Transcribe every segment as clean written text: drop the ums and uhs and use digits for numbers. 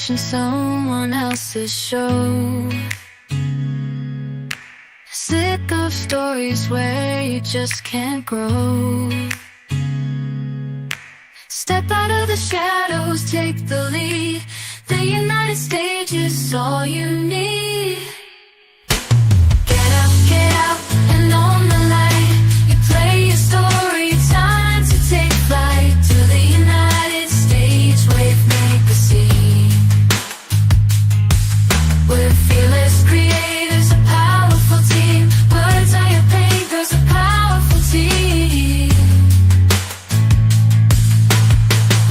watching someone else's show. Sick of stories where you just can't grow. Step out of the shadows, take the lead. The United States is all you need. Get out, and on the light. You play your story, time to take flight. To the United States, wave, make a scene. We're fearless creators, a powerful team. Words are your painters, a powerful team.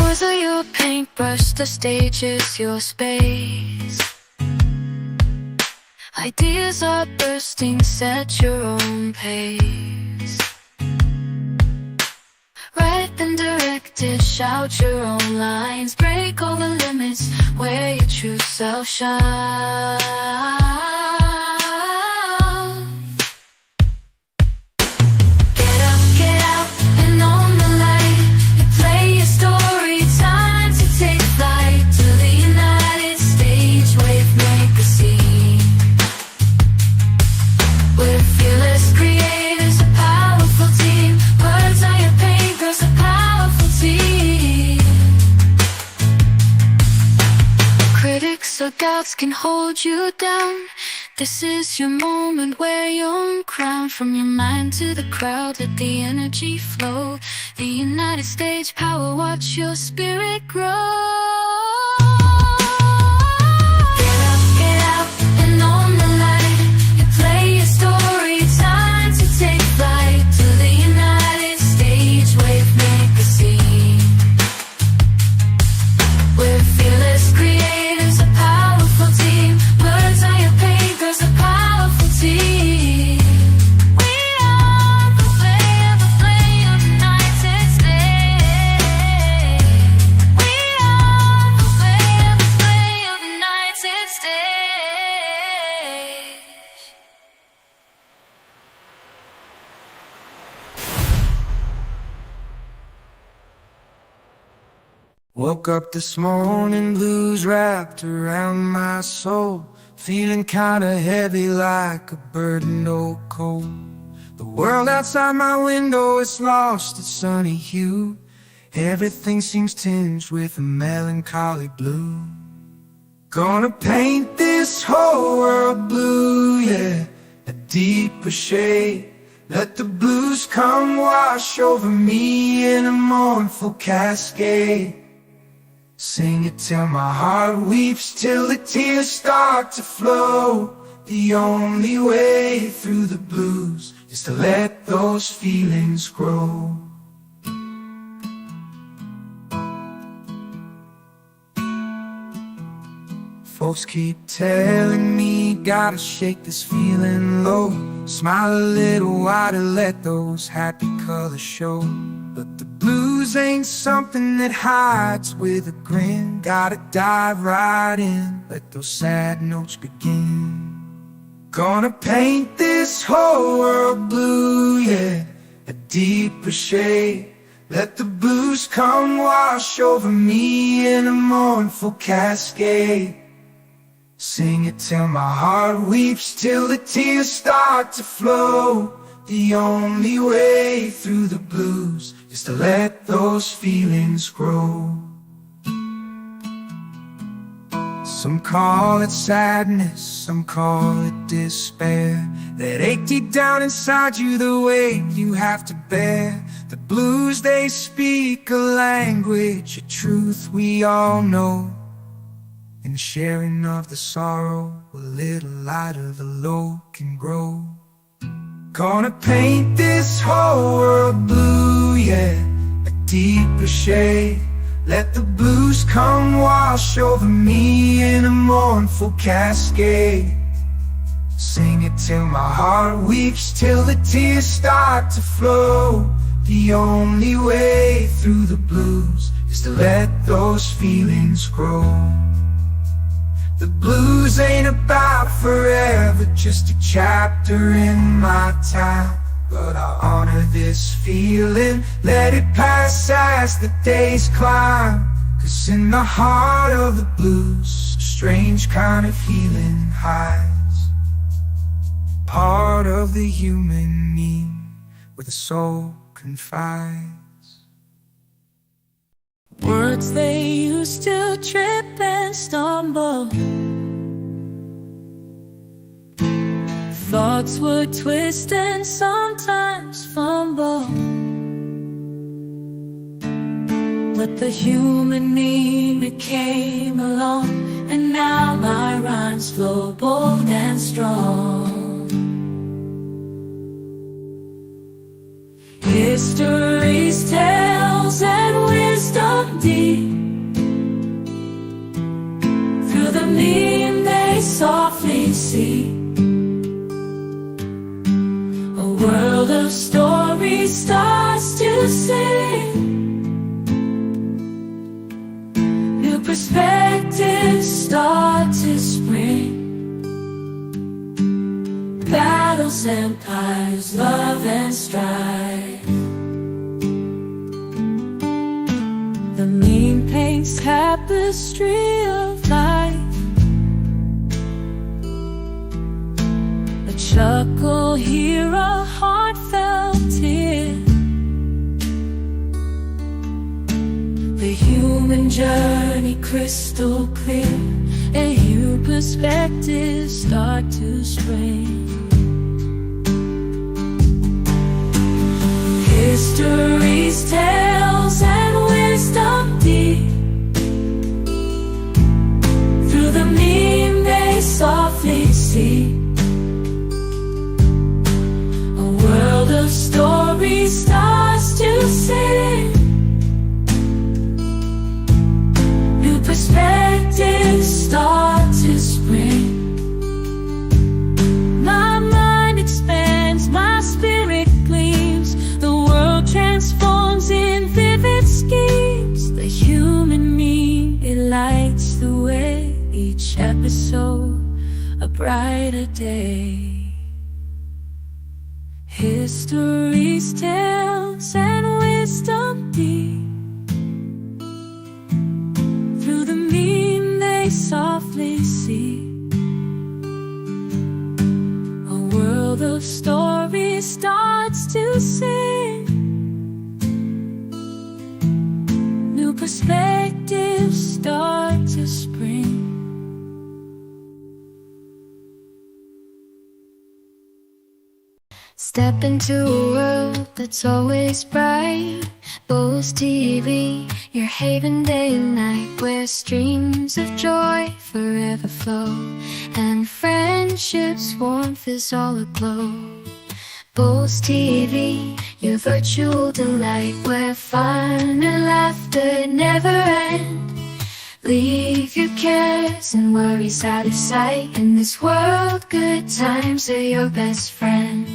Words are your paintbrush, the stage is your space. Ideas are bursting, set your own pace. Write and direct it, shout your own lines. Break all the limits, where your true self shines. Get out, and on the light. You play your story, time to take flight. To the United States, wave, make a scene. We're fearless creators, a powerful team. Words are your paintbrush, a powerful team. Critics or doubts can hold you down. This is your moment, wear your own crown. From your mind to the crowd, let the energy flow. The United States power, watch your spirit grow. Get out, and on the light. You play your story, time to take flight. To the United States, wave, make a scene. We're fearless creators, a powerful team. Words are your painters, a powerful team. We are the flame of the United States. We are the flame of the United States. Woke up this morning, blues wrapped around my soul. Feeling kinda heavy like a burden, no cold. The world outside my window has lost its sunny hue. Everything seems tinged with a melancholy blue. Gonna paint this whole world blue, yeah, a deeper shade. Let the blues come wash over me in a mournful cascade. Sing it till my heart weeps, till the tears start to flow. The only way through the blues is to let those feelings grow. Folks keep telling me gotta shake this feeling low. Smile a little wider, let those happy colors show. But the blues ain't something that hides with a grin. Gotta dive right in, let those sad notes begin. Gonna paint this whole world blue, yeah, a deeper shade. Let the blues come wash over me in a mournful cascade. Sing it till my heart weeps, till the tears start to flow. The only way through the blues is to let those feelings grow. Some call it sadness, some call it despair. That ache deep down inside you, the weight you have to bear. The blues, they speak a language, a truth we all know. In the sharing of the sorrow, a little lighter the load can grow. Gonna paint this whole world blue, yeah, a deeper shade. Let the blues come wash over me in a mournful cascade. Sing it till my heart weeps, till the tears start to flow. The only way through the blues is to let those feelings grow. The blues ain't about forever, just a chapter in my time. But I honor this feeling, let it pass as the days climb. 'Cause in the heart of the blues, a strange kind of healing hides. Part of the human need where the soul confides. Words they used to trip and stumble, thoughts would twist and sometimes fumble. But the human need came along, and now my rhymes flow bold and strong. History's tales and wisdom deep, through the meme they softly see. A world of stories starts to sing, new perspectives start to spring. Battles, empires, love and strife. The meme paints tapestry of life, a chuckle here, a heartfelt tear. The human journey crystal clear, and new perspectives start to spring. History's tales and wisdom deep, through the meme they softly see. A world of stories starts to sing, new perspectives start to spring. My mind expands, my spirit gleams, the world transforms in vivid schemes. The human meme, it lights the way, each episode a brighter day. History's tales and wisdom deep, through the meme they softly see. A world of stories starts to sing, new perspectives start to spring. Step into a world that's always bright. Boost TV, your haven day and night, where streams of joy forever flow, and friendship's warmth is all aglow. Boost TV, your virtual delight, where fun and laughter never end. Leave your cares and worries out of sight. In this world, good times are your best friend.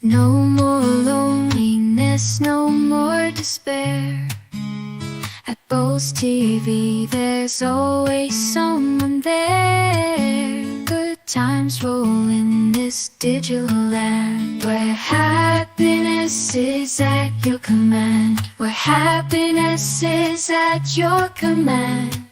No more loneliness, no more despair. At Bose TV, there's always someone there. Good times roll in this digital land, where happiness is at your command. Where happiness is at your command.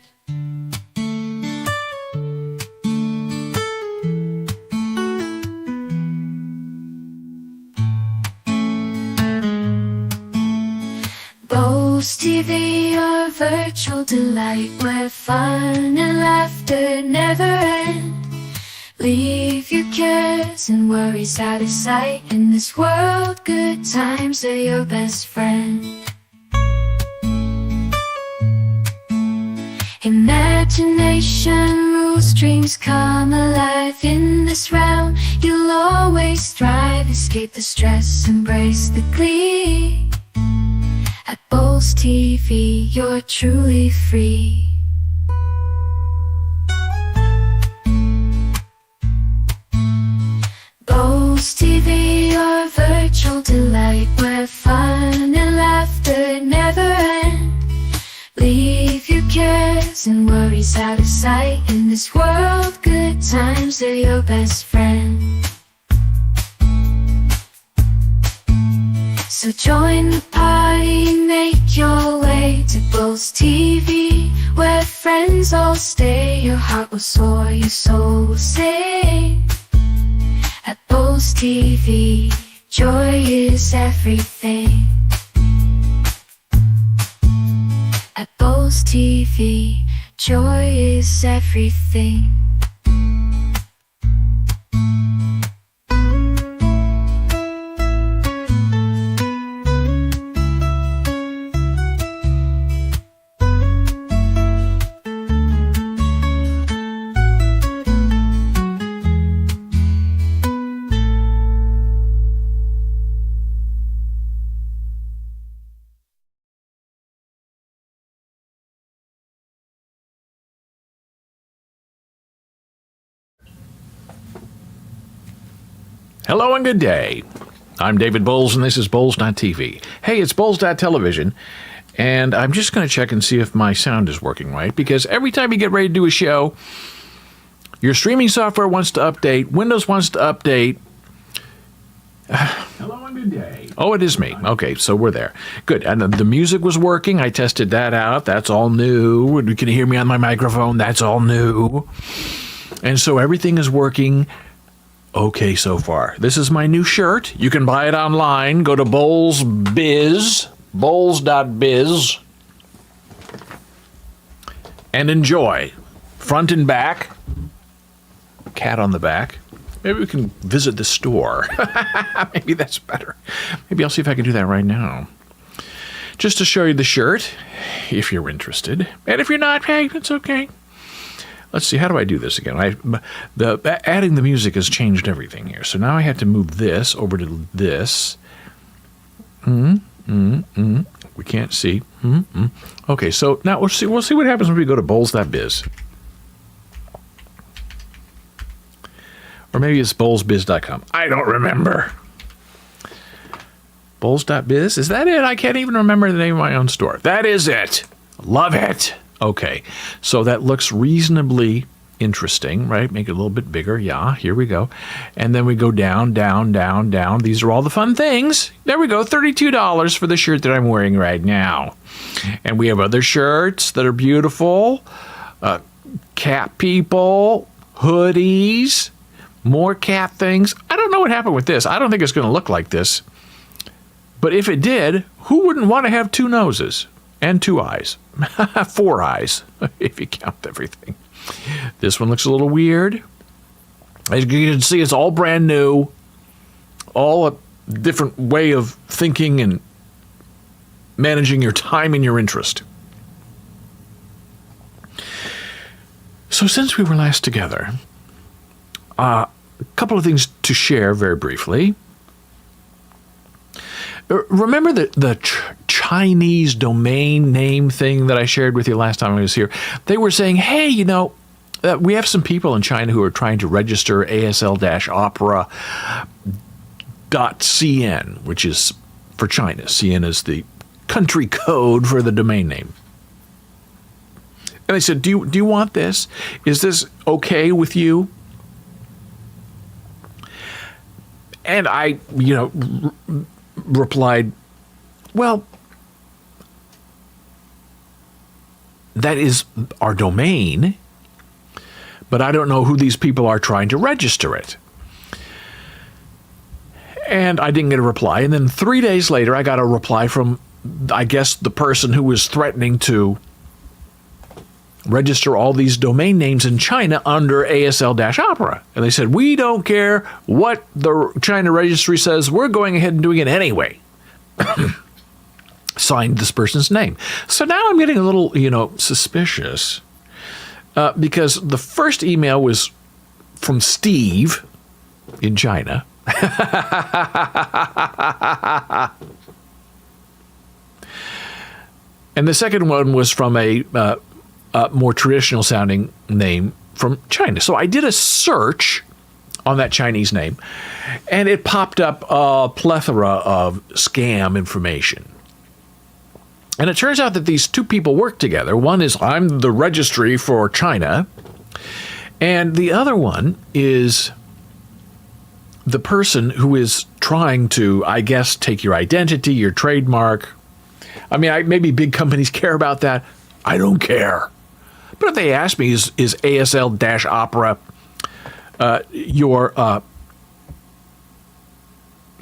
Bose TV, your virtual delight, where fun and laughter never end. Leave your cares and worries out of sight. In this world, good times are your best friend. Imagination rules, dreams come alive. In this realm, you'll always thrive. Escape the stress, embrace the glee. At Bose TV, you're truly free. Bose TV, your virtual delight, where fun and laughter never end. Leave your to your best friend. So join the party, make your way to Bulls TV, where friends all stay. Your heart will soar, your soul will sing. At Bulls TV, joy is everything. At Bulls TV, joy is everything. Hello and good day. I'm David Bowles, and this is Bowles.tv. Hey, it's Bowles.television, and I'm just going to check and see if my sound is working right, because every time you get ready to do a show, your streaming software wants to update, Windows wants to update. Hello and good day. Oh, it is me. Okay, so we're there. Good. And the music was working. I tested that out. That's all new. You can hear me on my microphone. That's all new. And so everything is working okay so far. This is my new shirt. You can buy it online. Go to Bowles.biz, Bowles.biz, and enjoy. Front and back. Cat on the back. Maybe we can visit the store. Maybe that's better. Maybe I'll see if I can do that right now. Just to show you the shirt, if you're interested. And if you're not, hey, it's okay. Let's see, how do I do this again? Adding the music has changed everything here. So now I have to move this over to this. We can't see. Okay, so now we'll see what happens when we go to Bowles.biz. Or maybe it's bowlesbiz.com. I don't remember. Bowles.biz? Is that it? I can't even remember the name of my own store. That is it. Love it. Okay, so that looks reasonably interesting, right? Make it a little bit bigger. Yeah, here we go. And then we go down, down, down, down. These are all the fun things. There we go, $32 for the shirt that I'm wearing right now. And we have other shirts that are beautiful. Cat people, hoodies, more cat things. I don't know what happened with this. I don't think it's going to look like this. But if it did, who wouldn't want to have two noses? And two eyes. 4 eyes, if you count everything. This one looks a little weird. As you can see, it's all brand new. All a different way of thinking and managing your time and your interest. So since we were last together, a couple of things to share very briefly. Remember the Chinese domain name thing that I shared with you last time I was here? They were saying, hey, you know, we have some people in China who are trying to register asl-opera.cn, which is for China. CN is the country code for the domain name. And they said, do you want this? Is this okay with you? And I, replied, well, that is our domain, but I don't know who these people are trying to register it. And I didn't get a reply. And then 3 days later, I got a reply from, I guess, the person who was threatening to register all these domain names in China under ASL-Opera. And they said, we don't care what the China registry says. We're going ahead and doing it anyway. Signed this person's name. So now I'm getting a little, suspicious because the first email was from Steve in China. And the second one was from a more traditional sounding name from China. So I did a search on that Chinese name, and it popped up a plethora of scam information. And it turns out that these two people work together. One is, I'm the registry for China, And the other one is the person who is trying to, I guess, take your identity, your trademark. I mean, maybe big companies care about that. I don't care. But if they ask me, is ASL-Opera your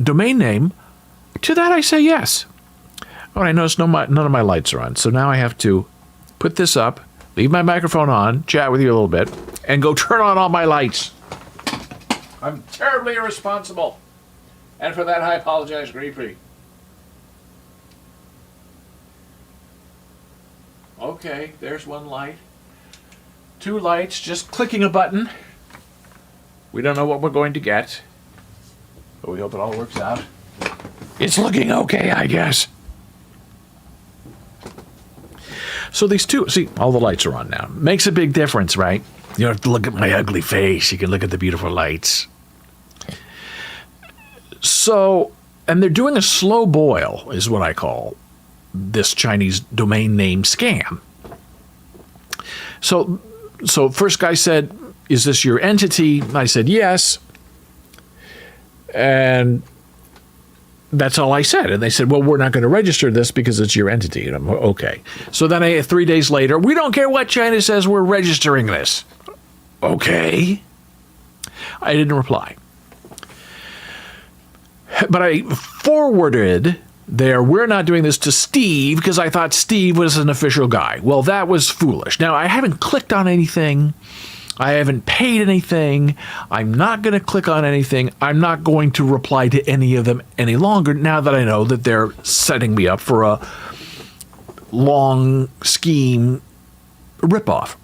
domain name? To that I say yes. Oh, I notice none of my lights are on. So now I have to put this up, leave my microphone on, chat with you a little bit, and go turn on all my lights. I'm terribly irresponsible. And for that, I apologize briefly. Okay, there's one light. 2 lights, just clicking a button. We don't know what we're going to get, but we hope it all works out. It's looking okay, I guess. So these two, see, all the lights are on now. Makes a big difference, right? You don't have to look at my ugly face. You can look at the beautiful lights. So, and they're doing a slow boil, is what I call this Chinese domain name scam. So first guy said, is this your entity? I said, yes. And that's all I said. And they said, well, we're not going to register this because it's your entity. And I'm okay. So then 3 days later, we don't care what China says, we're registering this. Okay. I didn't reply. But I forwarded we're not doing this to Steve because I thought Steve was an official guy. Well, that was foolish. Now, I haven't clicked on anything. I haven't paid anything. I'm not going to click on anything. I'm not going to reply to any of them any longer now that I know that they're setting me up for a long scheme ripoff.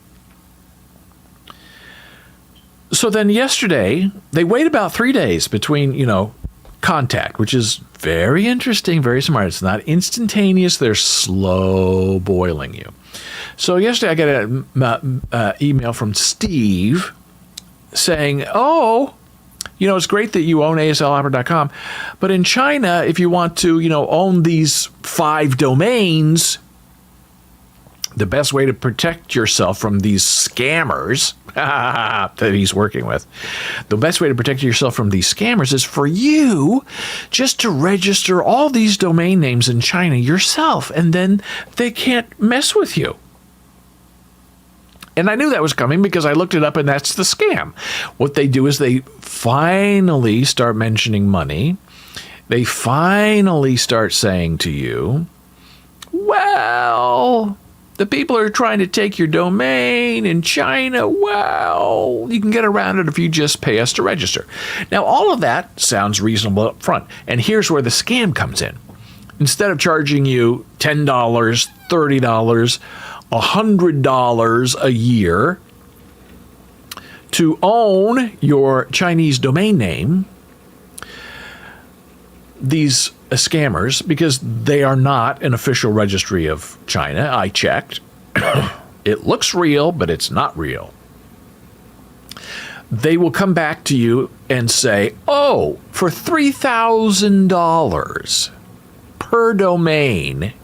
So then yesterday, they wait about 3 days between, contact, which is very interesting, very smart. It's not instantaneous. They're slow boiling you. So yesterday I got an email from Steve saying, it's great that you own ASLopera.com, but in China, if you want to, own these 5 domains, the best way to protect yourself from these scammers that he's working with, the best way to protect yourself from these scammers is for you just to register all these domain names in China yourself, and then they can't mess with you. And I knew that was coming because I looked it up, and that's the scam. What they do is they finally start mentioning money. They finally start saying to you, well, the people are trying to take your domain in China. Well, you can get around it if you just pay us to register. Now, all of that sounds reasonable up front. And here's where the scam comes in. Instead of charging you $10, $30, $100 a year to own your Chinese domain name, these scammers, because they are not an official registry of China, I checked. It looks real, but it's not real. They will come back to you and say, for $3,000 per domain,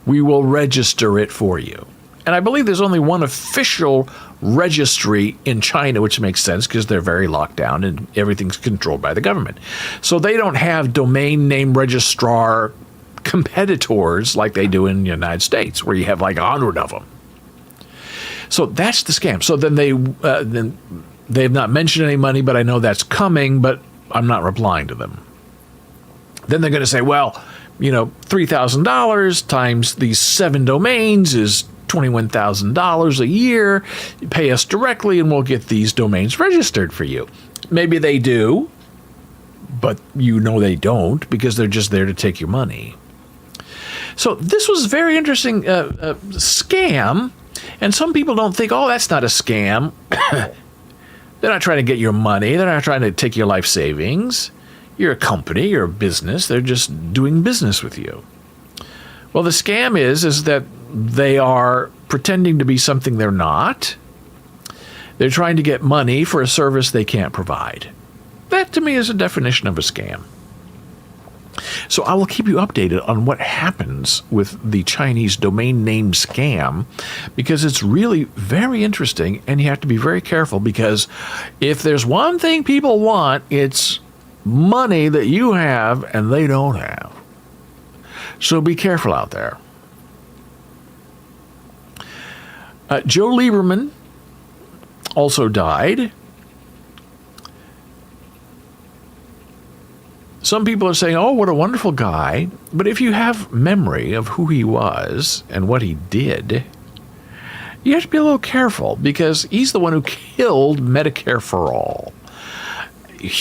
we will register it for you. And I believe there's only one official registry in China, which makes sense because they're very locked down and everything's controlled by the government. So they don't have domain name registrar competitors like they do in the United States, where you have like 100 of them. So that's the scam. So then they've not mentioned any money, but I know that's coming, but I'm not replying to them. Then they're going to say, well, $3,000 times these 7 domains is $21,000 a year. You pay us directly and we'll get these domains registered for you. Maybe they do, but they don't because they're just there to take your money. So this was a very interesting scam, and some people don't think, that's not a scam. They're not trying to get your money. They're not trying to take your life savings. You're a company, you're a business. They're just doing business with you. Well, the scam is that they are pretending to be something they're not. They're trying to get money for a service they can't provide. That, to me, is a definition of a scam. So I will keep you updated on what happens with the Chinese domain name scam, because it's really very interesting, and you have to be very careful, because if there's one thing people want, it's money that you have and they don't have. So be careful out there. Joe Lieberman also died. Some people are saying, oh, what a wonderful guy. But if you have memory of who he was and what he did, you have to be a little careful, because he's the one who killed Medicare for All.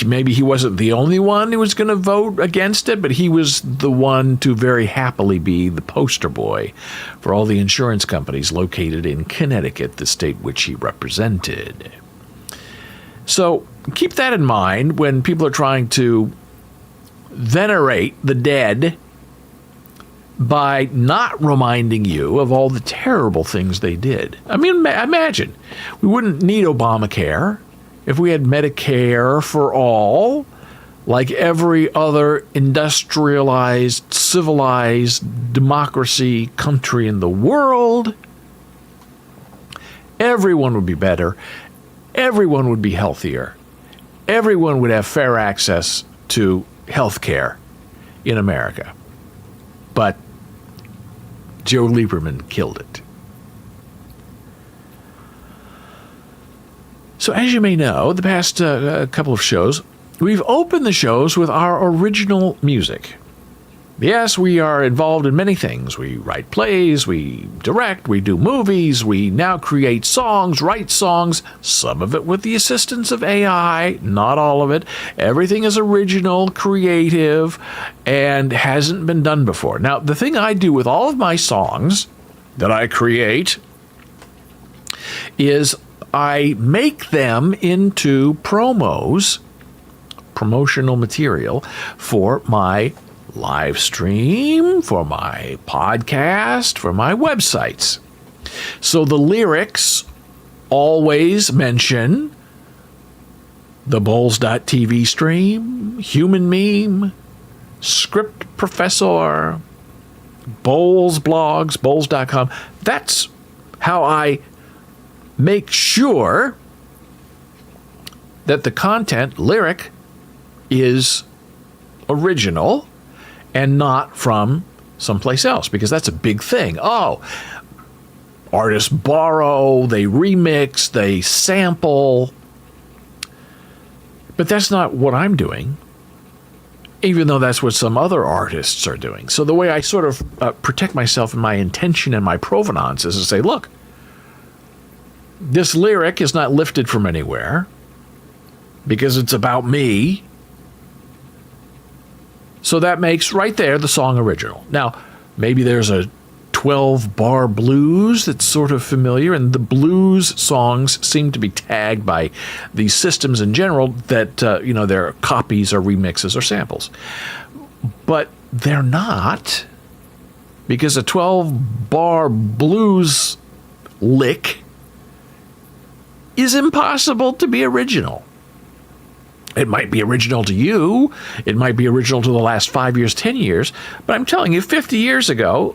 Maybe he wasn't the only one who was going to vote against it, but he was the one to very happily be the poster boy for all the insurance companies located in Connecticut, the state which he represented. So keep that in mind when people are trying to venerate the dead by not reminding you of all the terrible things they did. I mean, imagine, we wouldn't need Obamacare if we had Medicare for all, like every other industrialized, civilized democracy country in the world. Everyone would be better. Everyone would be healthier. Everyone would have fair access to health care in America. But Joe Lieberman killed it. So as you may know, the past couple of shows, we've opened the shows with our original music. Yes, we are involved in many things. We write plays, we direct, we do movies, we now create songs, write songs, some of it with the assistance of AI, not all of it. Everything is original, creative, and hasn't been done before. Now, the thing I do with all of my songs that I create is I make them into promos, promotional material for my live stream, for my podcast, for my websites. So the lyrics always mention the Bowls.tv stream, Human Meme, Script Professor, Bowls blogs, Bowls.com. That's how I make sure that the content, lyric, is original and not from someplace else, because that's a big thing. Oh, artists borrow, they remix, they sample. But that's not what I'm doing, even though that's what some other artists are doing. So the way I sort of protect myself and my intention and my provenance is to say, look, this lyric is not lifted from anywhere because it's about me. So that makes right there the song original. Now, maybe there's a 12-bar blues that's sort of familiar, and the blues songs seem to be tagged by these systems in general that, they're copies or remixes or samples. But they're not, because a 12-bar blues lick is impossible to be original. It might be original to you. It might be original to the last 5 years, 10 years. But I'm telling you, 50 years ago,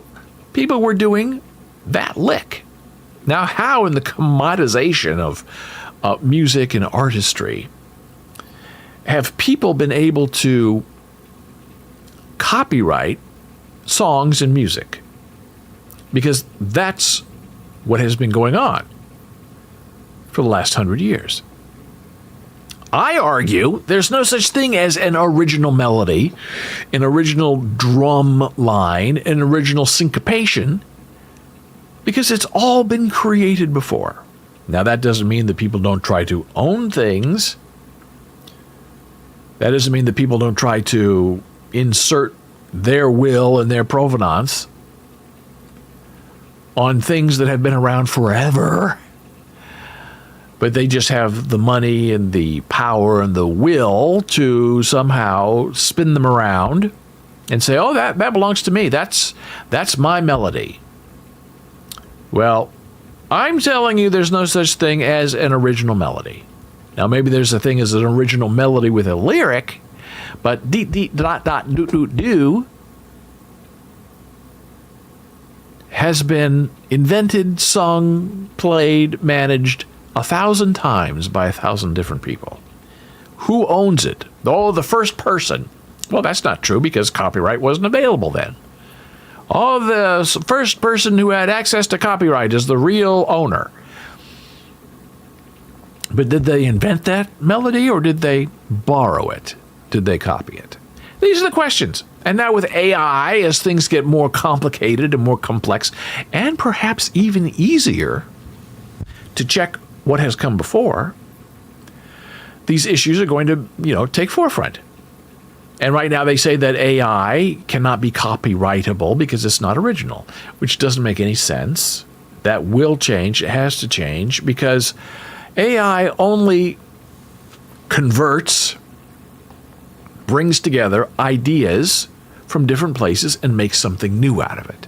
people were doing that lick. Now, how in the commodization of music and artistry have people been able to copyright songs and music? Because that's what has been going on for the last 100 years. I argue there's no such thing as an original melody, an original drum line, an original syncopation, because it's all been created before. Now, that doesn't mean that people don't try to own things. That doesn't mean that people don't try to insert their will and their provenance on things that have been around forever. But they just have the money and the power and the will to somehow spin them around and say, oh, that belongs to me. That's my melody. Well, I'm telling you there's no such thing as an original melody. Now, maybe there's a thing as an original melody with a lyric, But do has been invented, sung, played, managed 1,000 times by 1,000 different people. Who owns it? Oh, the first person. Well, that's not true because copyright wasn't available then. Oh, the first person who had access to copyright is the real owner. But did they invent that melody or did they borrow it? Did they copy it? These are the questions. And now with AI, as things get more complicated and more complex, and perhaps even easier to check what has come before, these issues are going to, take forefront. And right now they say that AI cannot be copyrightable because it's not original, which doesn't make any sense. That will change. It has to change because AI only converts, brings together ideas from different places and makes something new out of it,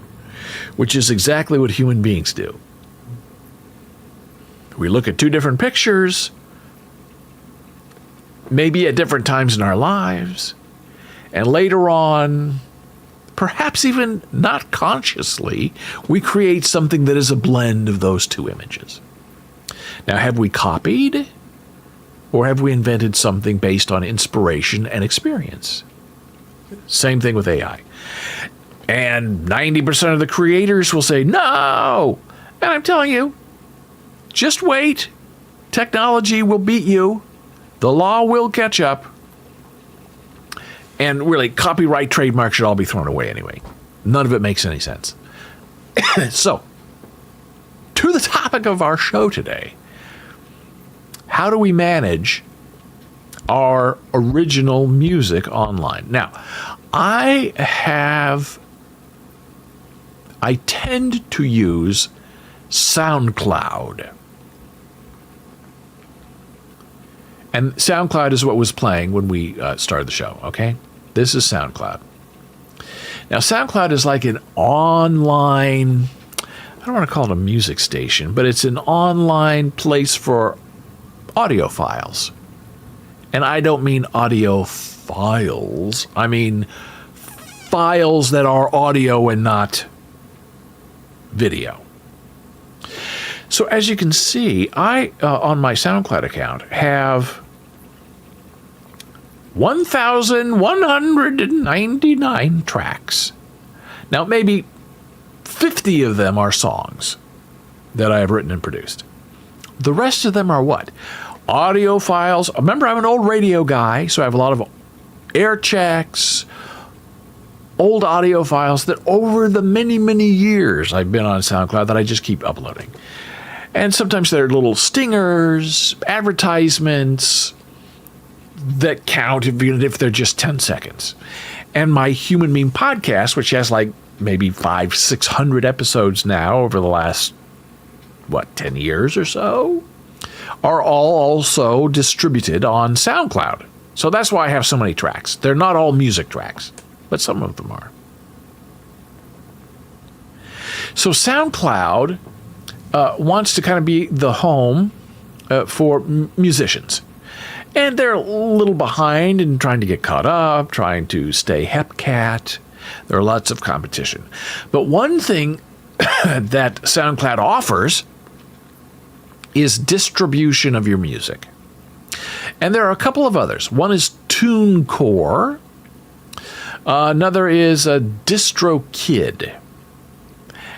which is exactly what human beings do. We look at two different pictures, maybe at different times in our lives, and later on, perhaps even not consciously, we create something that is a blend of those two images. Now, have we copied, or have we invented something based on inspiration and experience? Same thing with AI. And 90% of the creators will say, no! And I'm telling you, just wait. Technology will beat you. The law will catch up. And really, copyright, trademark should all be thrown away anyway. None of it makes any sense. So, to the topic of our show today. How do we manage our original music online? Now, I tend to use SoundCloud. And SoundCloud is what was playing when we started the show, okay? This is SoundCloud. Now, SoundCloud is like an online, I don't want to call it a music station, but it's an online place for audio files. And I don't mean audio files. I mean files that are audio and not video. So as you can see, I, on my SoundCloud account, have 1,199 tracks. Now, maybe 50 of them are songs that I have written and produced. The rest of them are what? Audio files. Remember, I'm an old radio guy, so I have a lot of air checks, old audio files that over the many, many years I've been on SoundCloud that I just keep uploading. And sometimes they're little stingers, advertisements that count even if they're just 10 seconds. And my Human Meme podcast, which has like maybe 500-600 episodes now over the last, 10 years or so, are all also distributed on SoundCloud. So that's why I have so many tracks. They're not all music tracks, but some of them are. So SoundCloud wants to kind of be the home for musicians. And they're a little behind in trying to get caught up, trying to stay hepcat. There are lots of competition. But one thing that SoundCloud offers is distribution of your music. And there are a couple of others. One is TuneCore. Another is DistroKid.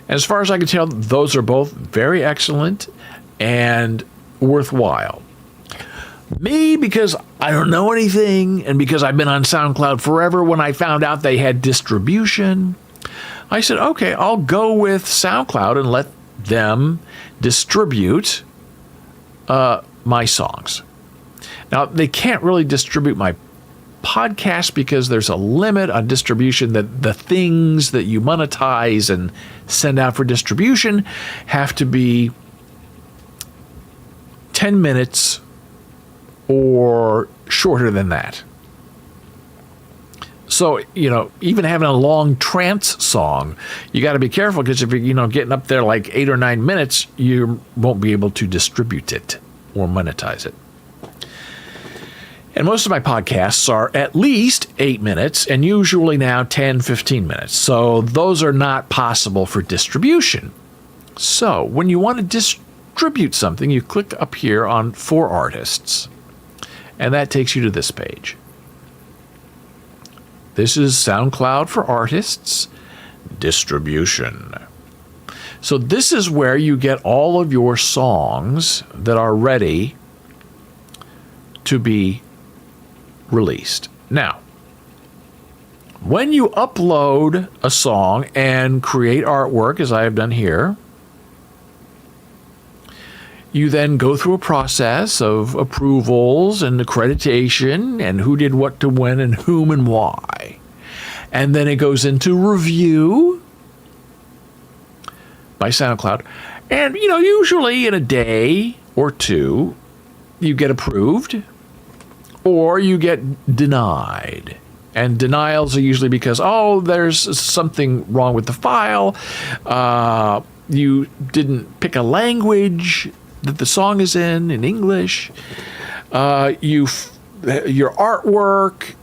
As far as I can tell, those are both very excellent and worthwhile. Me, because I don't know anything, and because I've been on SoundCloud forever, when I found out they had distribution, I said, okay, I'll go with SoundCloud and let them distribute my songs. Now, they can't really distribute my podcast because there's a limit on distribution, that the things that you monetize and send out for distribution have to be 10 minutes or shorter than that. So, even having a long trance song, you got to be careful, because if you're, getting up there like 8 or 9 minutes, you won't be able to distribute it or monetize it. And most of my podcasts are at least 8 minutes and usually now 10, 15 minutes. So those are not possible for distribution. So when you want to distribute something, you click up here on For Artists. And that takes you to this page. This is SoundCloud for Artists, Distribution. So this is where you get all of your songs that are ready to be released. Now, when you upload a song and create artwork, as I have done here, you then go through a process of approvals and accreditation and who did what to when and whom and why. And then it goes into review by SoundCloud. And, usually in a day or two, you get approved or you get denied. And denials are usually because, there's something wrong with the file. You didn't pick a language that the song is in English. Your artwork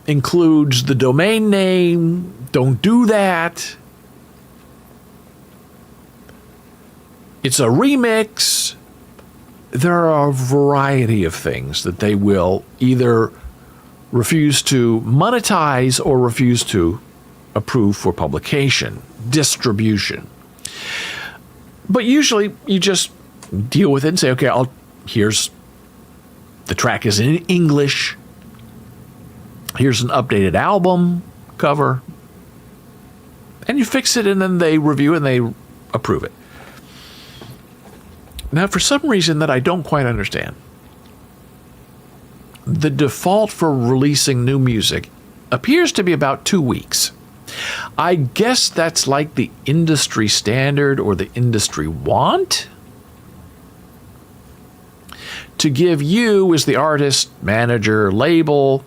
includes the domain name. Don't do that. It's a remix. There are a variety of things that they will either refuse to monetize or refuse to approve for publication, distribution. But usually you just deal with it and say, okay, here's the track is in English. Here's an updated album cover. And you fix it and then they review and they approve it. Now, for some reason that I don't quite understand, the default for releasing new music appears to be about 2 weeks. I guess that's like the industry standard or the industry want to give you, as the artist, manager, label,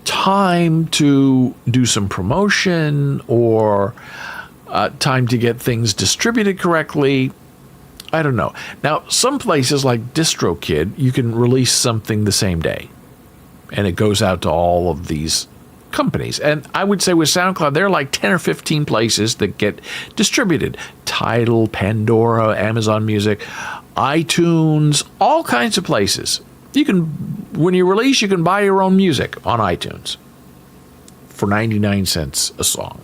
time to do some promotion or time to get things distributed correctly. I don't know. Now, some places like DistroKid, you can release something the same day. And it goes out to all of these companies. And I would say with SoundCloud, there are like 10 or 15 places that get distributed. Tidal, Pandora, Amazon Music, iTunes, all kinds of places. When you release, you can buy your own music on iTunes for 99 cents a song.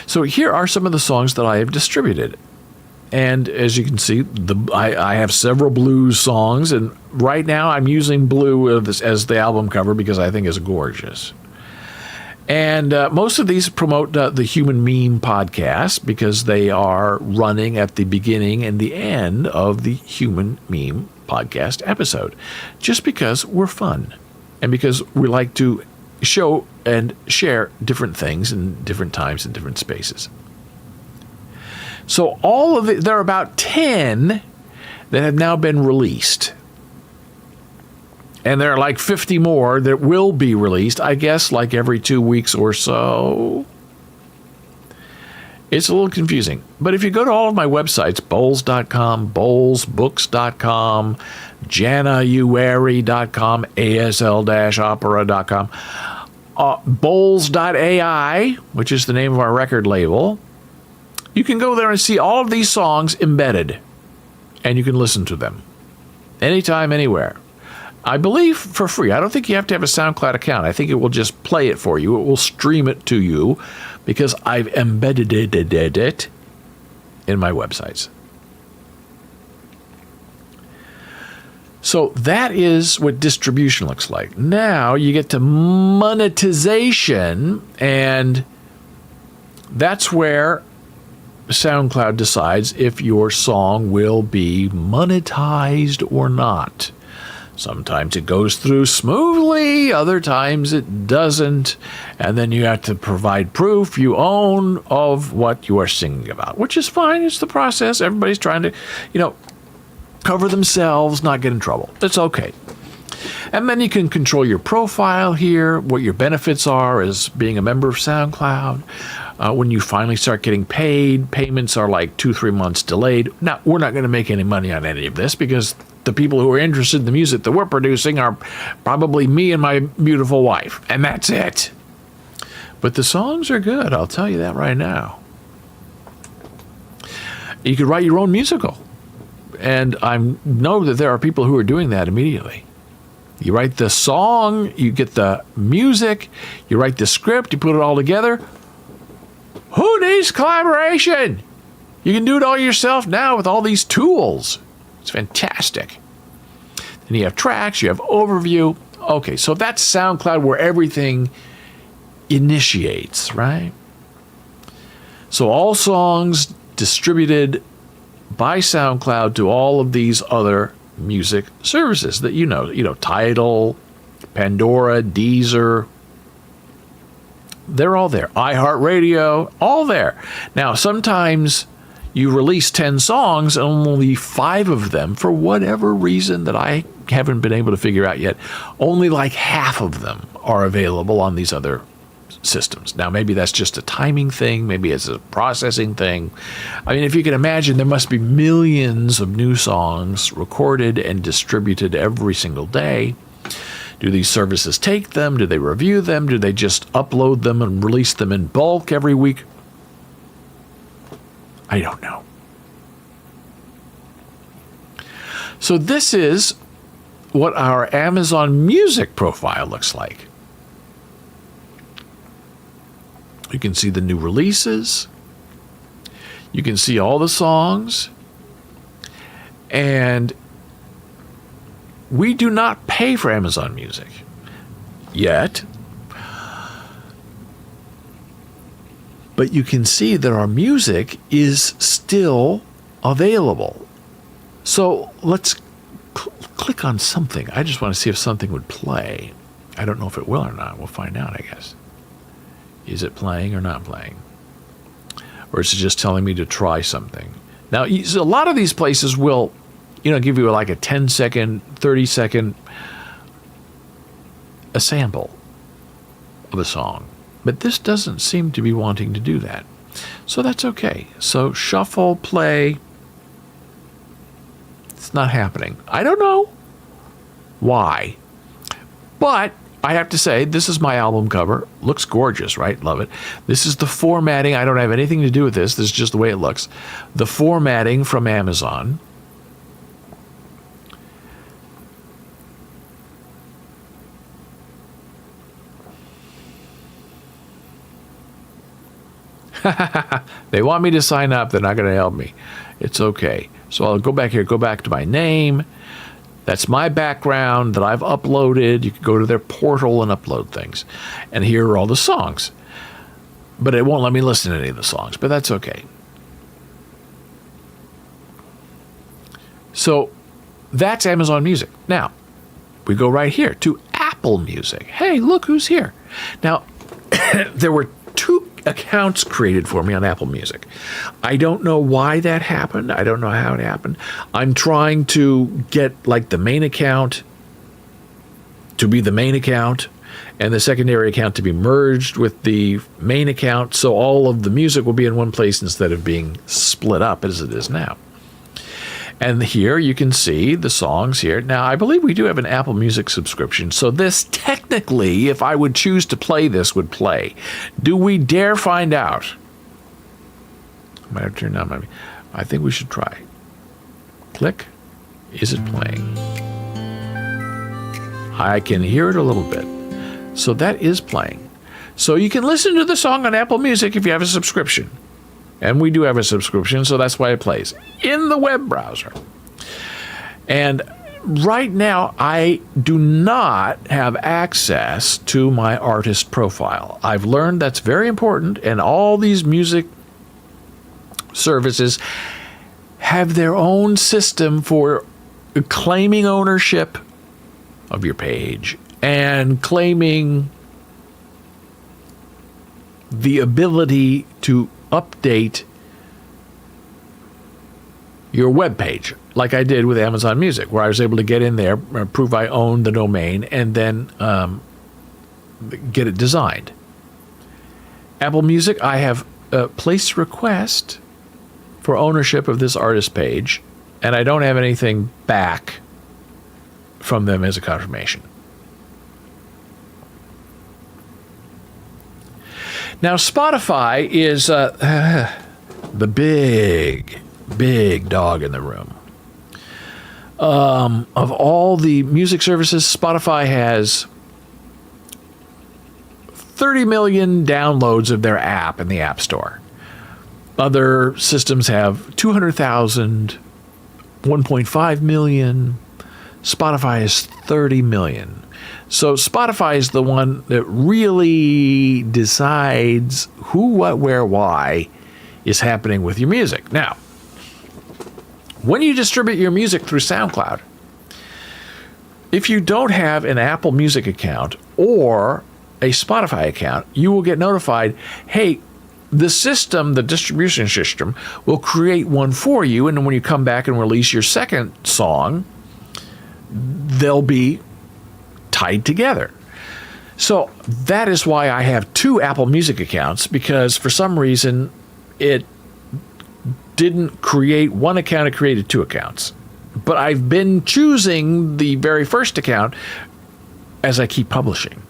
So here are some of the songs that I have distributed. And as you can see, I have several blues songs, and right now I'm using blue as the album cover because I think it's gorgeous. And most of these promote the Human Meme podcast because they are running at the beginning and the end of the Human Meme podcast episode, just because we're fun and because we like to show and share different things in different times and different spaces. So there are about 10 that have now been released. And there are like 50 more that will be released, I guess, like every 2 weeks or so. It's a little confusing. But if you go to all of my websites, bowles.com, bowlesbooks.com, janauary.com, asl-opera.com, bowles.ai, which is the name of our record label, you can go there and see all of these songs embedded, and you can listen to them anytime, anywhere. I believe for free. I don't think you have to have a SoundCloud account. I think it will just play it for you. It will stream it to you because I've embedded it in my websites. So that is what distribution looks like. Now you get to monetization, and that's where SoundCloud decides if your song will be monetized or not. Sometimes it goes through smoothly, other times it doesn't, and then you have to provide proof you own of what you are singing about, which is fine. It's the process. Everybody's trying to, cover themselves, not get in trouble. It's okay. And then you can control your profile here, what your benefits are as being a member of SoundCloud. When you finally start getting paid, payments are like 2-3 months delayed. Now, we're not going to make any money on any of this because the people who are interested in the music that we're producing are probably me and my beautiful wife, and that's it. But the songs are good, I'll tell you that right now. You could write your own musical, and I know that there are people who are doing that immediately. You write the song, you get the music, you write the script, you put it all together. Who needs collaboration? You can do it all yourself now with all these tools. It's fantastic. Then you have tracks, you have overview. Okay, so that's SoundCloud, where everything initiates, right? So all songs distributed by SoundCloud to all of these other music services that you know, Tidal, Pandora, Deezer. They're all there. iHeartRadio, all there. Now, sometimes you release 10 songs and only 5 of them, for whatever reason that I haven't been able to figure out yet, only like half of them are available on these other systems. Now, maybe that's just a timing thing. Maybe it's a processing thing. I mean, if you can imagine, there must be millions of new songs recorded and distributed every single day. Do these services take them? Do they review them? Do they just upload them and release them in bulk every week? I don't know. So this is what our Amazon Music profile looks like. You can see the new releases. You can see all the songs. And we do not pay for Amazon Music yet. But you can see that our music is still available. So let's click on something. I just want to see if something would play. I don't know if it will or not. We'll find out, I guess. Is it playing or not playing? Or is it just telling me to try something? Now, a lot of these places will, give you like a 10-second, 30-second a sample of a song. But this doesn't seem to be wanting to do that. So that's okay. So shuffle, play. It's not happening. I don't know why. But I have to say, this is my album cover. Looks gorgeous, right? Love it. This is the formatting. I don't have anything to do with this. This is just the way it looks. The formatting from Amazon. They want me to sign up. They're not going to help me. It's okay. So I'll go back here, go back to my name. That's my background that I've uploaded. You can go to their portal and upload things. And here are all the songs. But it won't let me listen to any of the songs, but that's okay. So that's Amazon Music. Now, we go right here to Apple Music. Hey, look who's here. Now, there were 2 accounts created for me on Apple Music. I don't know why that happened. I don't know how it happened. I'm trying to get like the main account to be the main account and the secondary account to be merged with the main account, so all of the music will be in one place instead of being split up as it is now. And here you can see the songs here. Now, I believe we do have an Apple Music subscription, so this technically, if I would choose to play this, would play. Do we dare find out? I might have turned down my... I think we should try. Click. Is it playing? I can hear it a little bit. So that is playing. So you can listen to the song on Apple Music if you have a subscription. And we do have a subscription, so that's why it plays in the web browser. And right now, I do not have access to my artist profile. I've learned that's very important, and all these music services have their own system for claiming ownership of your page and claiming the ability to update your web page, like I did with Amazon Music, where I was able to get in there, prove I own the domain, and then get it designed. Apple Music, I have placed a request for ownership of this artist page, and I don't have anything back from them as a confirmation. Now, Spotify is the big dog in the room. Of all the music services, Spotify has 30 million downloads of their app in the App Store. Other systems have 200,000, 1.5 million. Spotify is 30 million. So Spotify is the one that really decides who, what, where, why is happening with your music. Now, when you distribute your music through SoundCloud, if you don't have an Apple Music account or a Spotify account, you will get notified, hey, the system, the distribution system, will create one for you, and then when you come back and release your second song, they'll be tied together. So that is why I have 2 Apple Music accounts, because for some reason it didn't create one account, it created 2 accounts. But I've been choosing the very first account as I keep publishing.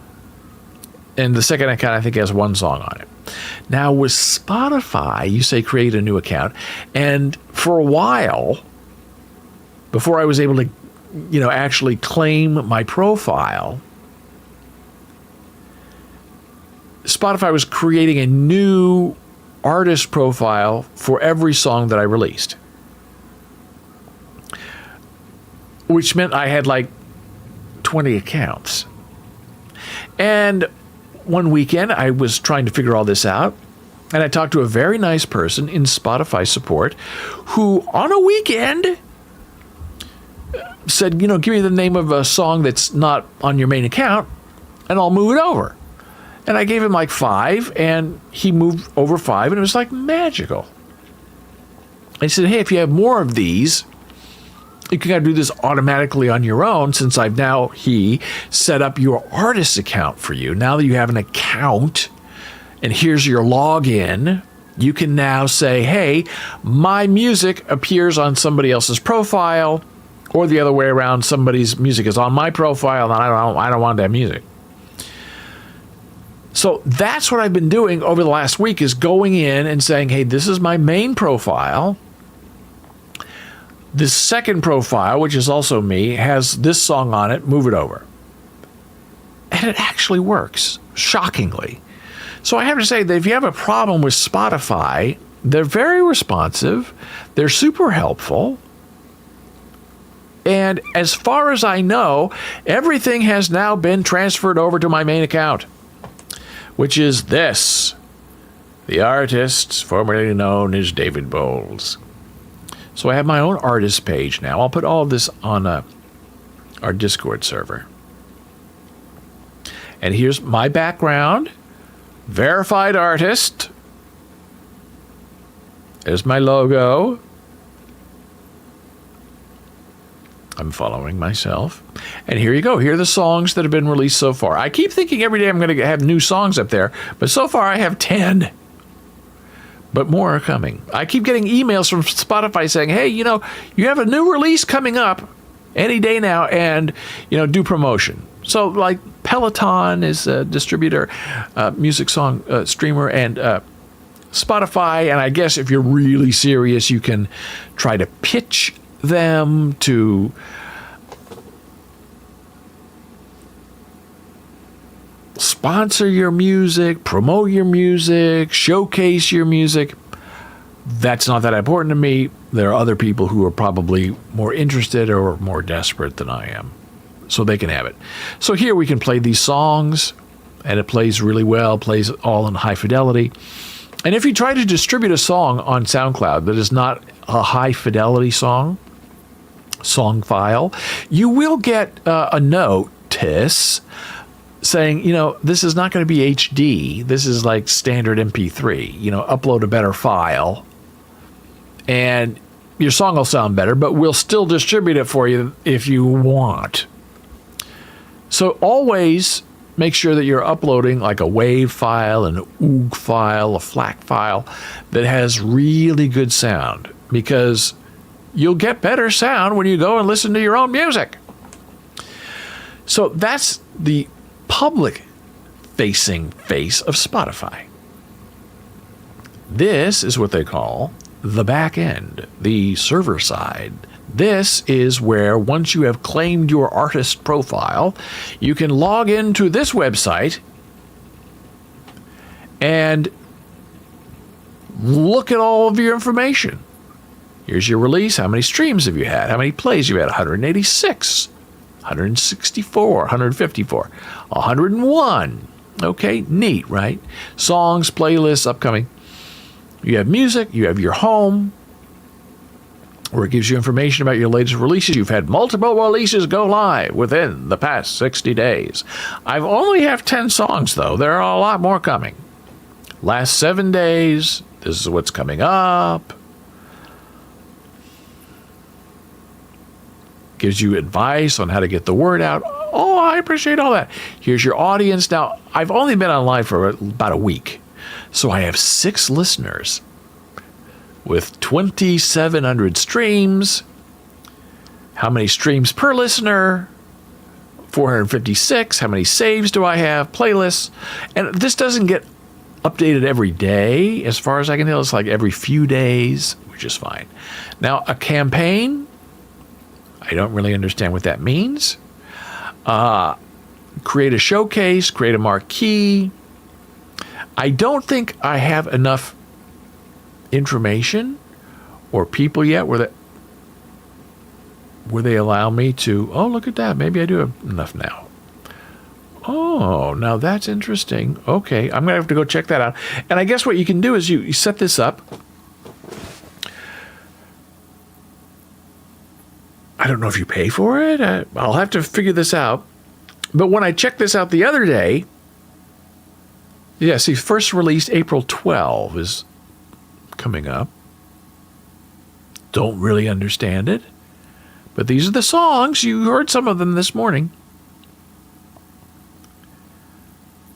And the second account, I think, has 1 song on it. Now, with Spotify, you say create a new account. And for a while, before I was able to, actually claim my profile, Spotify was creating a new artist profile for every song that I released, which meant I had like 20 accounts. And one weekend, I was trying to figure all this out, and I talked to a very nice person in Spotify support who, on a weekend, said, give me the name of a song that's not on your main account, and I'll move it over. And I gave him like 5, and he moved over 5, and it was like magical. I said, hey, if you have more of these, you can kind of do this automatically on your own, since he set up your artist account for you. Now that you have an account, and here's your login, you can now say, hey, my music appears on somebody else's profile, or the other way around, somebody's music is on my profile, and I don't want that music. So that's what I've been doing over the last week, is going in and saying, hey, this is my main profile. This second profile, which is also me, has this song on it, move it over. And it actually works, shockingly. So I have to say that if you have a problem with Spotify, they're very responsive, they're super helpful, and as far as I know, everything has now been transferred over to my main account, which is this, the artist formerly known as David Bowles. So I have my own artist page now. I'll put all of this on our Discord server. And here's my background, verified artist. There's my logo. I'm following myself. And here you go. Here are the songs that have been released so far. I keep thinking every day I'm going to have new songs up there, but so far I have 10. But more are coming. I keep getting emails from Spotify saying, hey, you have a new release coming up any day now, and, do promotion. So, like, Peloton is a distributor, music song streamer, and Spotify. And I guess if you're really serious, you can try to pitch them to sponsor your music, promote your music, showcase your music. That's not that important to me. There are other people who are probably more interested or more desperate than I am, so they can have it. So here we can play these songs, and it plays really well, plays all in high fidelity. And if you try to distribute a song on SoundCloud that is not a high fidelity song file, you will get a notice saying, this is not going to be HD. This is like standard MP3. Upload a better file, and your song will sound better, but we'll still distribute it for you if you want. So always make sure that you're uploading like a WAV file, an OOG file, a FLAC file that has really good sound, because you'll get better sound when you go and listen to your own music. So that's the public-facing face of Spotify. This is what they call the back end, the server side. This is where, once you have claimed your artist profile, you can log into this website and look at all of your information. Here's your release. How many streams have you had? How many plays you had? 186, 164, 154, 101. Okay, neat, right? Songs, playlists, upcoming. You have music, you have your home, where it gives you information about your latest releases. You've had multiple releases go live within the past 60 days. I've only have 10 songs, though. There are a lot more coming. Last 7 days, this is what's coming up. Gives you advice on how to get the word out. Oh, I appreciate all that. Here's your audience. Now, I've only been online for about a week, so I have 6 listeners with 2,700 streams. How many streams per listener? 456. How many saves do I have? Playlists. And this doesn't get updated every day. As far as I can tell, it's like every few days, which is fine. Now, a campaign, I don't really understand what that means. Create a showcase, create a marquee. I don't think I have enough information or people yet where they allow me to, oh, look at that. Maybe I do have enough now. Oh, now that's interesting. Okay, I'm going to have to go check that out. And I guess what you can do is you set this up. I don't know if you pay for it. I'll have to figure this out. But when I checked this out the other day, yeah, see, first released April 12 is coming up. Don't really understand it. But these are the songs. You heard some of them this morning.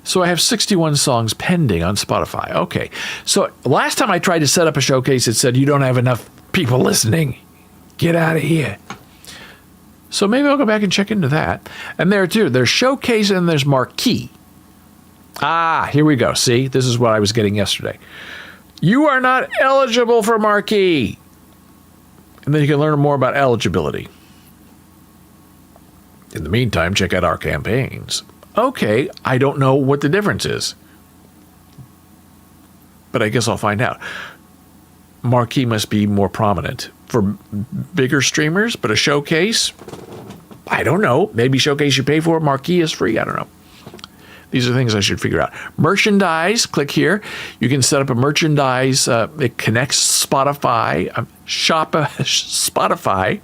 So I have 61 songs pending on Spotify. Okay. So last time I tried to set up a showcase, it said, you don't have enough people listening. Get out of here. So maybe I'll go back and check into that. And there too, there's showcase and there's marquee. Ah, here we go. See, this is what I was getting yesterday. You are not eligible for marquee. And then you can learn more about eligibility. In the meantime, check out our campaigns. Okay, I don't know what the difference is, but I guess I'll find out. Marquee must be more prominent for bigger streamers, but a showcase, I don't know. Maybe showcase you pay for, marquee is free. I don't know. These are things I should figure out. Merchandise, click here. You can set up a merchandise. It connects Spotify. Spotify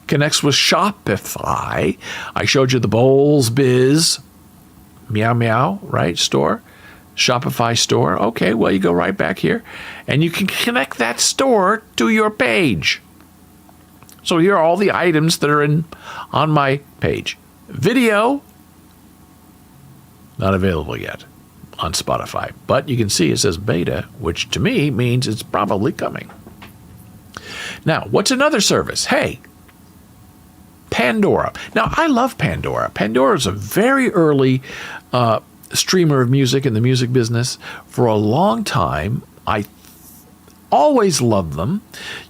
connects with Shopify. I showed you the Bowls Biz Meow Meow, right? Store. Shopify store. Okay, well, you go right back here. And you can connect that store to your page. So here are all the items that are on my page. Video. Not available yet on Spotify. But you can see it says beta, which to me means it's probably coming. Now, what's another service? Hey, Pandora. Now, I love Pandora. Pandora is a very early streamer of music in the music business. For a long time, I always loved them.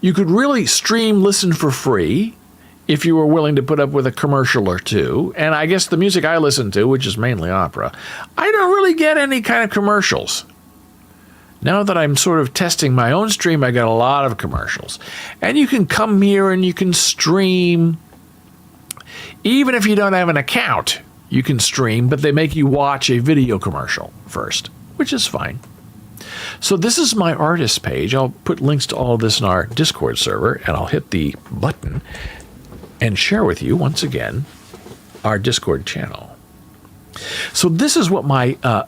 You could really listen for free if you were willing to put up with a commercial or two. And I guess the music I listen to, which is mainly opera, I don't really get any kind of commercials. Now that I'm sort of testing my own stream, I got a lot of commercials. And you can come here and you can stream. Even if you don't have an account, you can stream, but they make you watch a video commercial first, which is fine. So this is my artist page. I'll put links to all of this in our Discord server, and I'll hit the button and share with you, once again, our Discord channel. So this is what my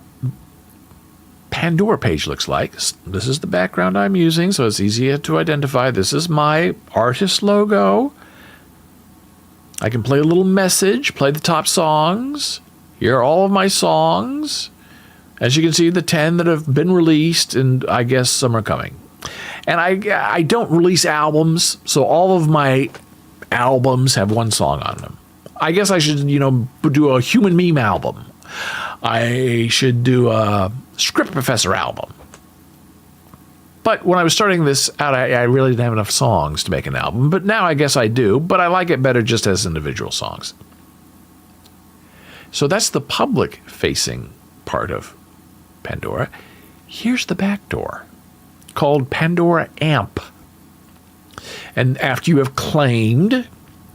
Pandora page looks like. This is the background I'm using, so it's easier to identify. This is my artist logo. I can play a little message, play the top songs. Here are all of my songs. As you can see, the 10 that have been released, and I guess some are coming. And I don't release albums, so all of my albums have one song on them. I guess I should, do a human meme album. I should do a script professor album. But when I was starting this out, I really didn't have enough songs to make an album. But now I guess I do. But I like it better just as individual songs. So that's the public-facing part of Pandora. Here's the back door, called Pandora Amp. And after you have claimed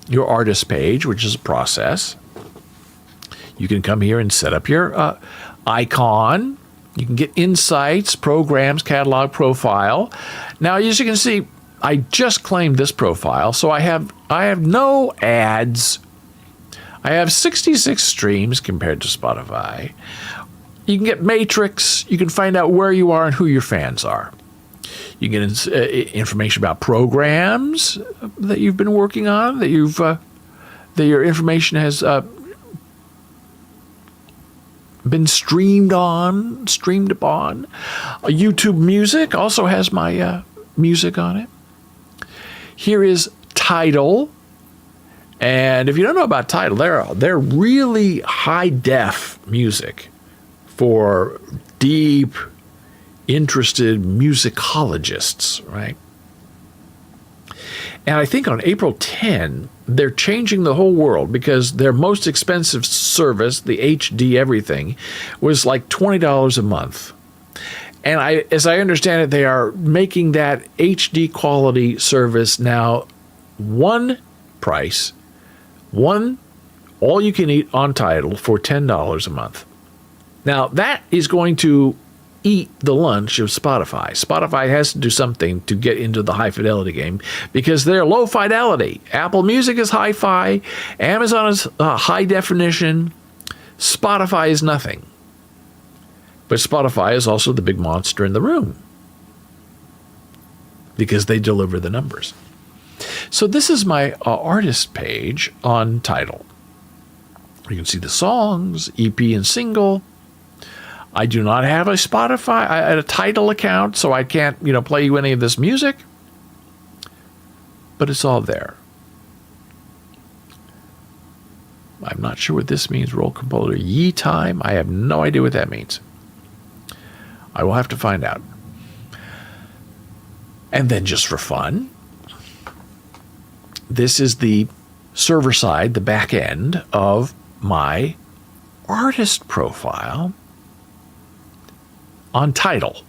your artist page, which is a process, you can come here and set up your icon. You can get insights, programs, catalog, profile. Now, as you can see, I just claimed this profile, so I have no ads. I have 66 streams compared to Spotify. You can get matrix. You can find out where you are and who your fans are. You get information about programs that you've been working on, that your information has been streamed upon. YouTube Music also has my music on it. Here is Tidal. And if you don't know about Tidal, they're really high-def music for deep, interested musicologists, right? And I think on April 10, they're changing the whole world because their most expensive service, the HD everything, was like $20 a month. And as I understand it, they are making that HD quality service now one price, all you can eat on Tidal for $10 a month. Now, that is going to eat the lunch of Spotify. Spotify has to do something to get into the high fidelity game because they're low fidelity. Apple Music is hi-fi. Amazon is high definition. Spotify is nothing. But Spotify is also the big monster in the room because they deliver the numbers. So this is my artist page on Tidal. You can see the songs, EP and single. I do not have a Spotify, a Tidal account, so I can't, play you any of this music. But it's all there. I'm not sure what this means. Roll composer ye time. I have no idea what that means. I will have to find out. And then just for fun, this is the server side, the back end of my artist profile on Tidal.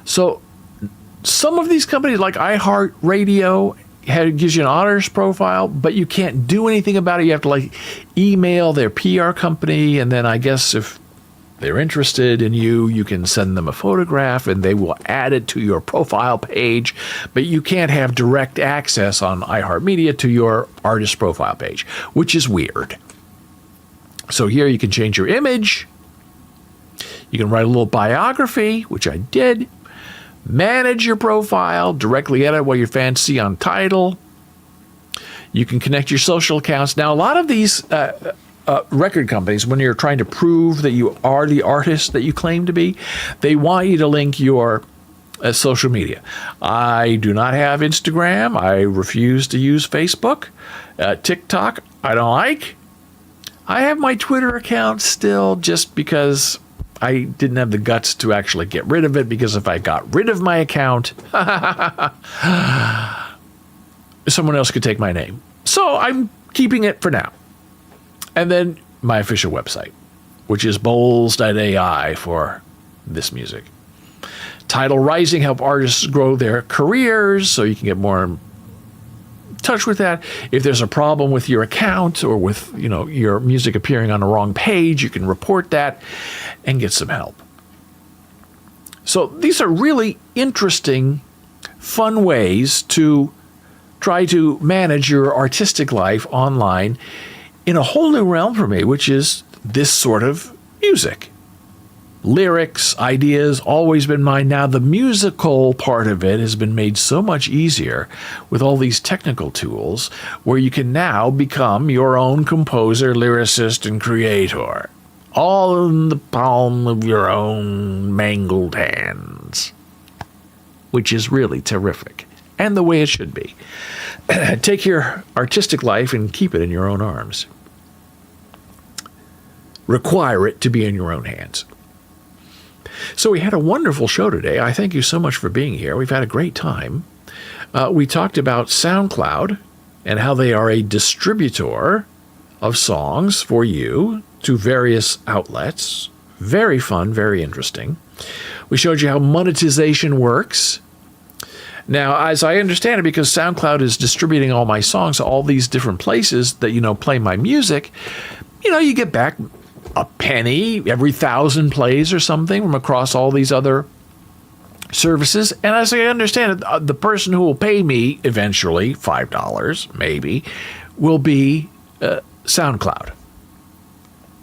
So some of these companies like iHeartRadio gives you an artist profile, but you can't do anything about it. You have to email their PR company, and then I guess if they're interested in you, you can send them a photograph and they will add it to your profile page, but you can't have direct access on iHeartMedia to your artist profile page, which is weird. So here you can change your image. You can write a little biography, which I did. Manage your profile, directly edit what your fans see on Tidal. You can connect your social accounts. Now, a lot of these record companies, when you're trying to prove that you are the artist that you claim to be, they want you to link your social media. I do not have Instagram. I refuse to use Facebook. TikTok, I don't like. I have my Twitter account still just because I didn't have the guts to actually get rid of it, because if I got rid of my account, someone else could take my name. So I'm keeping it for now. And then my official website, which is bowls.ai for this music. Tidal Rising help artists grow their careers, so you can get more in touch with that. If there's a problem with your account or with your music appearing on the wrong page, you can report that and get some help. So these are really interesting, fun ways to try to manage your artistic life online in a whole new realm for me, which is this sort of music. Lyrics, ideas, always been mine. Now the musical part of it has been made so much easier with all these technical tools where you can now become your own composer, lyricist, and creator. All in the palm of your own mangled hands. Which is really terrific. And the way it should be. take your artistic life and keep it in your own arms. Require it to be in your own hands. So we had a wonderful show today. I thank you so much for being here. We've had a great time. We talked about SoundCloud and how they are a distributor of songs for you to various outlets. Very fun, very interesting. We showed you how monetization works. Now, as I understand it, because SoundCloud is distributing all my songs to all these different places that, play my music, you get back a penny every 1,000 plays or something from across all these other services. And as I understand it, the person who will pay me eventually, $5 maybe, will be SoundCloud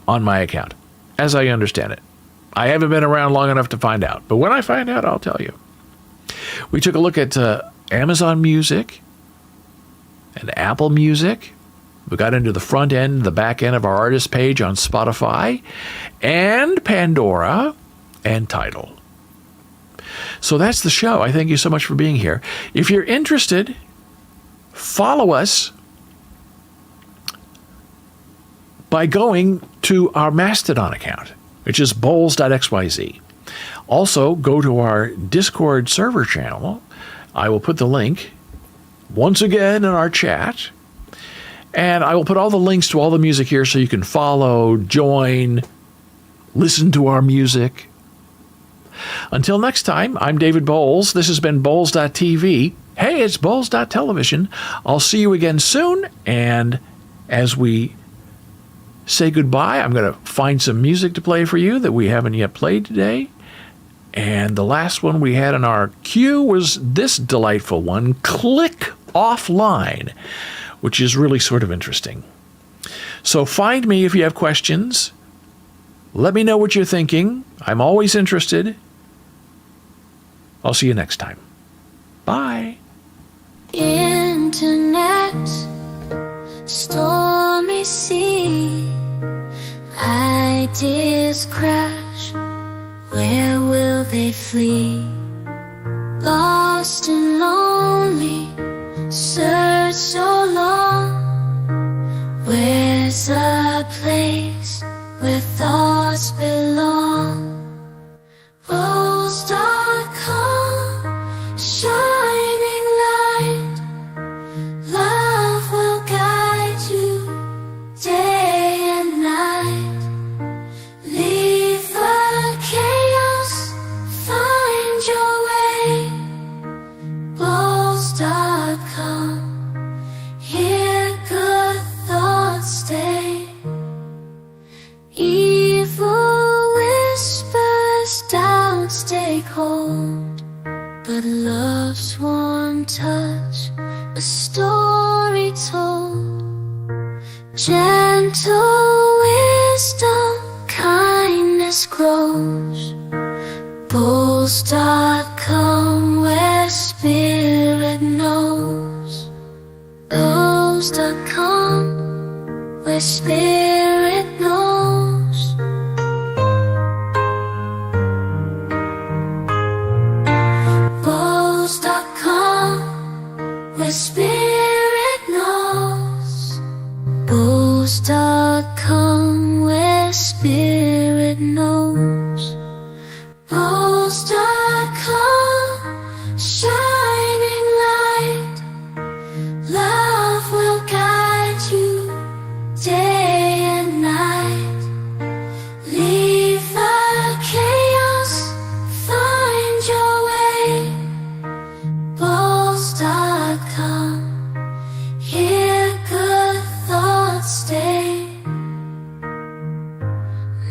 on my account, as I understand it. I haven't been around long enough to find out, but when I find out, I'll tell you. We took a look at Amazon Music and Apple Music. We got into the front end, the back end of our artist page on Spotify, and Pandora, and Tidal. So that's the show. I thank you so much for being here. If you're interested, follow us by going to our Mastodon account, which is bowls.xyz. Also, go to our Discord server channel. I will put the link once again in our chat. And I will put all the links to all the music here so you can follow, join, listen to our music. Until next time, I'm David Bowles. This has been Bowls.tv. Hey, it's Bowls.television. I'll see you again soon. And as we say goodbye, I'm going to find some music to play for you that we haven't yet played today. And the last one we had in our queue was this delightful one, Click Offline, which is really sort of interesting. So find me if you have questions. Let me know what you're thinking. I'm always interested. I'll see you next time. Bye. Internet, stormy sea, ideas crash, where will they flee? Lost and lonely, search so long, where's a place where thoughts belong? Rose.com, shining light, love will guide you day and night. Leave the chaos, find your way. Rose.com, here good thoughts stay. Evil whispers, doubts take hold, but love's warm touch, a story told. Gentle wisdom, kindness grows. Bowls.com, where spirit knows. Bowls.com, where spirit knows. Bowls.com, where spirit knows. Bowls.com, where spirit knows. Bowls.com, shining light, love will guide you day and night. Leave the chaos, find your way. Bowls.com, here good thoughts stay.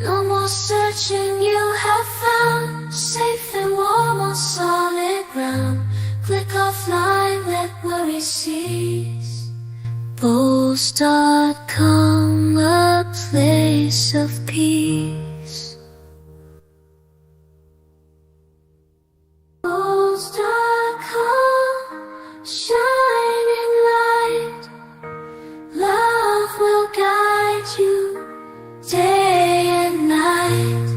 No more searching, you have found safe and warm on solid ground. Click offline, let worry cease. Bowls.com, a place of peace. Bowls.com, shining light, love will guide you day and night.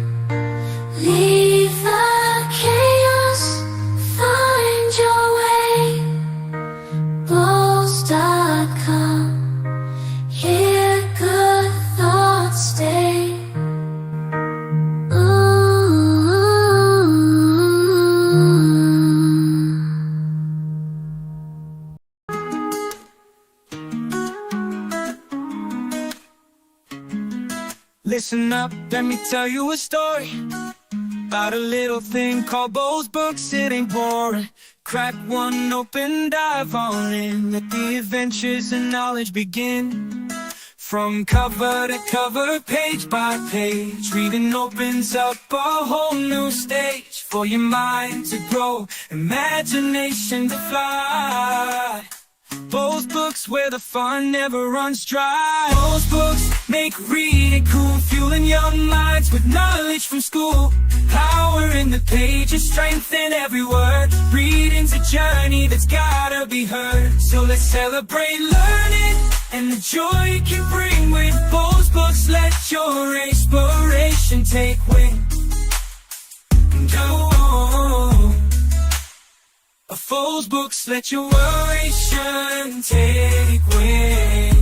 Leave the chaos, find your way. Bowls.com, listen up, let me tell you a story about a little thing called Bow's Books. It ain't boring. Crack one open, dive on in. Let the adventures and knowledge begin. From cover to cover, page by page, reading opens up a whole new stage for your mind to grow, imagination to fly. Bow's Books, where the fun never runs dry. Bow's Books make reading cool, fueling young minds with knowledge from school. Power in the pages, strength in every word. Reading's a journey that's gotta be heard. So let's celebrate learning and the joy it can bring. With Bow's Books, let your inspiration take wing. Go on. Bow's Books, let your inspiration take wing.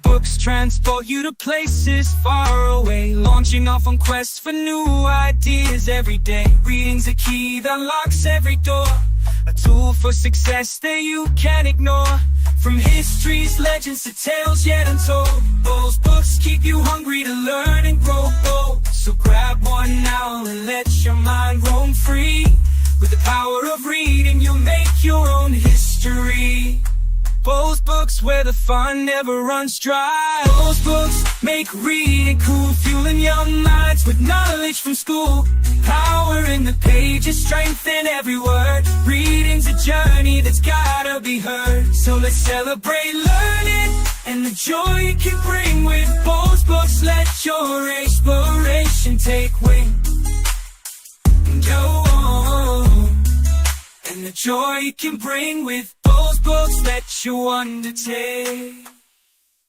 Books transport you to places far away, launching off on quests for new ideas every day. Reading's a key that unlocks every door, a tool for success that you can't ignore. From history's legends to tales yet untold, Bow's Books keep you hungry to learn and grow bold. So grab one now and let your mind roam free. With the power of reading, you'll make your own history. Bow's Books, where the fun never runs dry. Bow's Books make reading cool, fueling young minds with knowledge from school. Power in the pages, strength in every word. Reading's a journey that's gotta be heard. So let's celebrate learning and the joy it can bring. With Bow's Books, let your inspiration take wing. Go on. And the joy it can bring. With Bow's Books, let you undertake.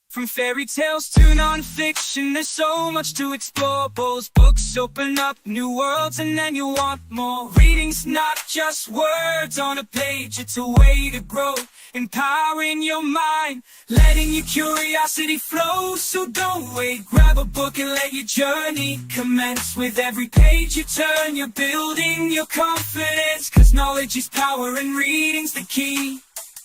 From fairy tales to non-fiction, there's so much to explore. Bow's Books open up new worlds and then you want more. Reading's not just words on a page, it's a way to grow, empowering your mind, letting your curiosity flow. So don't wait, grab a book and let your journey commence. With every page you turn, you're building your confidence, 'cause knowledge is power and reading's the key.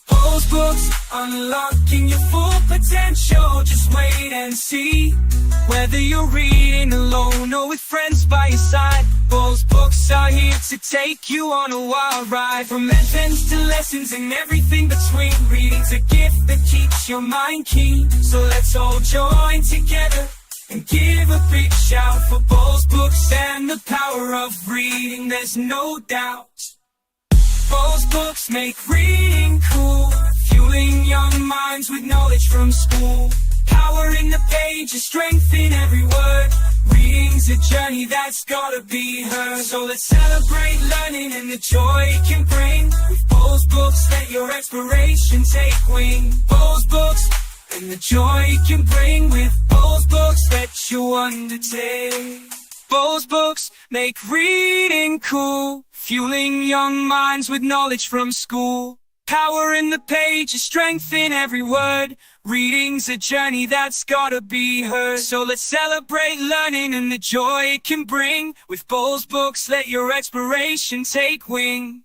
Bow's Books, unlocking your full potential. Just wait and see. Whether you're reading alone or with friends by your side, Bow's Books are here to take you on a wild ride. From advents to lessons and everything between, reading's a gift that keeps your mind keen. So let's all join together and give a big shout for Bow's Books and the power of reading, there's no doubt. Bow's Books make reading cool, fueling young minds with knowledge from school. Power in the pages, strength in every word. Reading's a journey that's gotta be heard. So let's celebrate learning and the joy it can bring. With Bow's Books, let your inspiration take wing. Bow's Books and the joy it can bring. With Bow's Books, let you undertake. Bow's Books make reading cool, fueling young minds with knowledge from school. Power in the pages, strength in every word. Reading's a journey that's gotta be heard. So let's celebrate learning and the joy it can bring. With Bow's Books, let your inspiration take wing.